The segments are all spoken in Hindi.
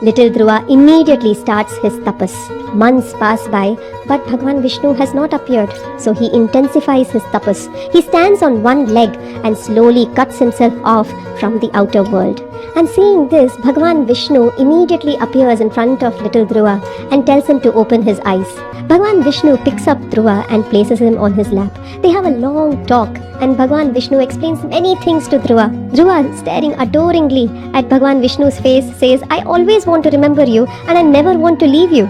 Little Dhruva immediately starts his tapas. Months pass by, but Bhagwan Vishnu has not appeared, so he intensifies his tapas. He stands on one leg and slowly cuts himself off from the outer world. And seeing this, Bhagwan Vishnu immediately appears in front of little Dhruva and tells him to open his eyes. Bhagwan Vishnu picks up Dhruva and places him on his lap. They have a long talk and Bhagwan Vishnu explains many things to Dhruva. Dhruva, staring adoringly at Bhagwan Vishnu's face, says, "I always want to remember you and I never want to leave you."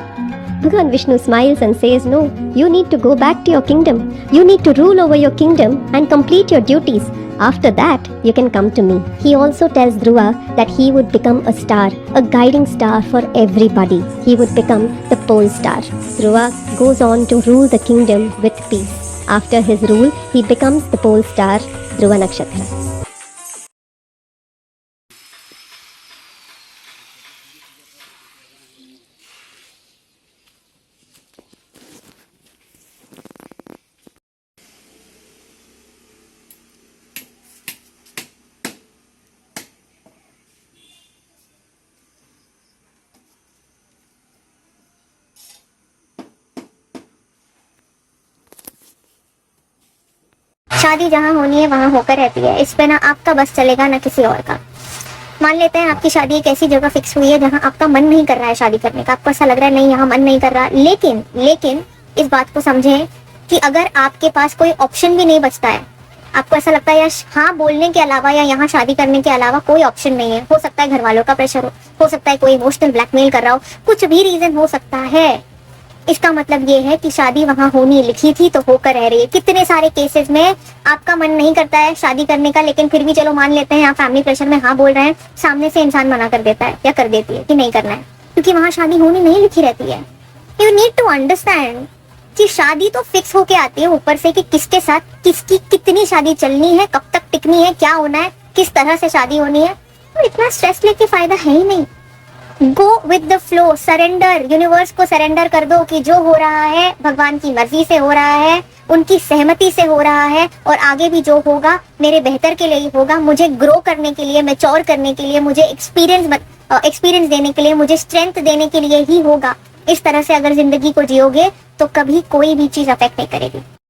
Bhagwan Vishnu smiles and says, "No, you need to go back to your kingdom. You need to rule over your kingdom and complete your duties. After that, you can come to me." He also tells Dhruva that he would become a star, a guiding star for everybody. He would become the pole star. Dhruva goes on to rule the kingdom with peace. After his rule, he becomes the pole star, Dhruva Nakshatra. शादी जहाँ होनी है वहाँ होकर रहती है। इस पे ना आपका बस चलेगा ना किसी और का। मान लेते हैं आपकी शादी एक ऐसी जगह फिक्स हुई है जहाँ आपका मन नहीं कर रहा है शादी करने का, आपको ऐसा लग रहा है नहीं यहाँ मन नहीं कर रहा, लेकिन इस बात को समझें कि अगर आपके पास कोई ऑप्शन भी नहीं बचता है, आपको ऐसा लगता है यार हाँ बोलने के अलावा या यहाँ शादी करने के अलावा कोई ऑप्शन नहीं है, हो सकता है घर वालों का प्रेशर हो सकता है कोई इमोशनल ब्लैकमेल कर रहा हो, कुछ भी रीजन हो सकता है, इसका मतलब ये है कि शादी वहां होनी लिखी थी तो होकर रह रही है। कितने सारे केसेस में आपका मन नहीं करता है शादी करने का, लेकिन फिर भी चलो मान लेते हैं आप फैमिली प्रेशर में हाँ बोल रहे हैं, सामने से इंसान मना कर देता है या कर देती है कि नहीं करना है, क्योंकि वहां शादी होनी नहीं लिखी रहती है। यू नीड टू अंडरस्टैंड कि शादी तो फिक्स होके आती है ऊपर से कि किसके साथ किसकी कितनी शादी चलनी है, कब तक टिकनी है, क्या होना है, किस तरह से शादी होनी है। तो इतना स्ट्रेस लेके फायदा है ही नहीं। Go with the flow, surrender, universe को सरेंडर कर दो कि जो हो रहा है भगवान की मर्जी से हो रहा है, उनकी सहमति से हो रहा है और आगे भी जो होगा मेरे बेहतर के लिए ही होगा, मुझे ग्रो करने के लिए, मैच्योर करने के लिए, मुझे एक्सपीरियंस देने के लिए, मुझे स्ट्रेंथ देने के लिए ही होगा। इस तरह से अगर जिंदगी को जियोगे तो कभी कोई भी चीज अफेक्ट नहीं करेगी।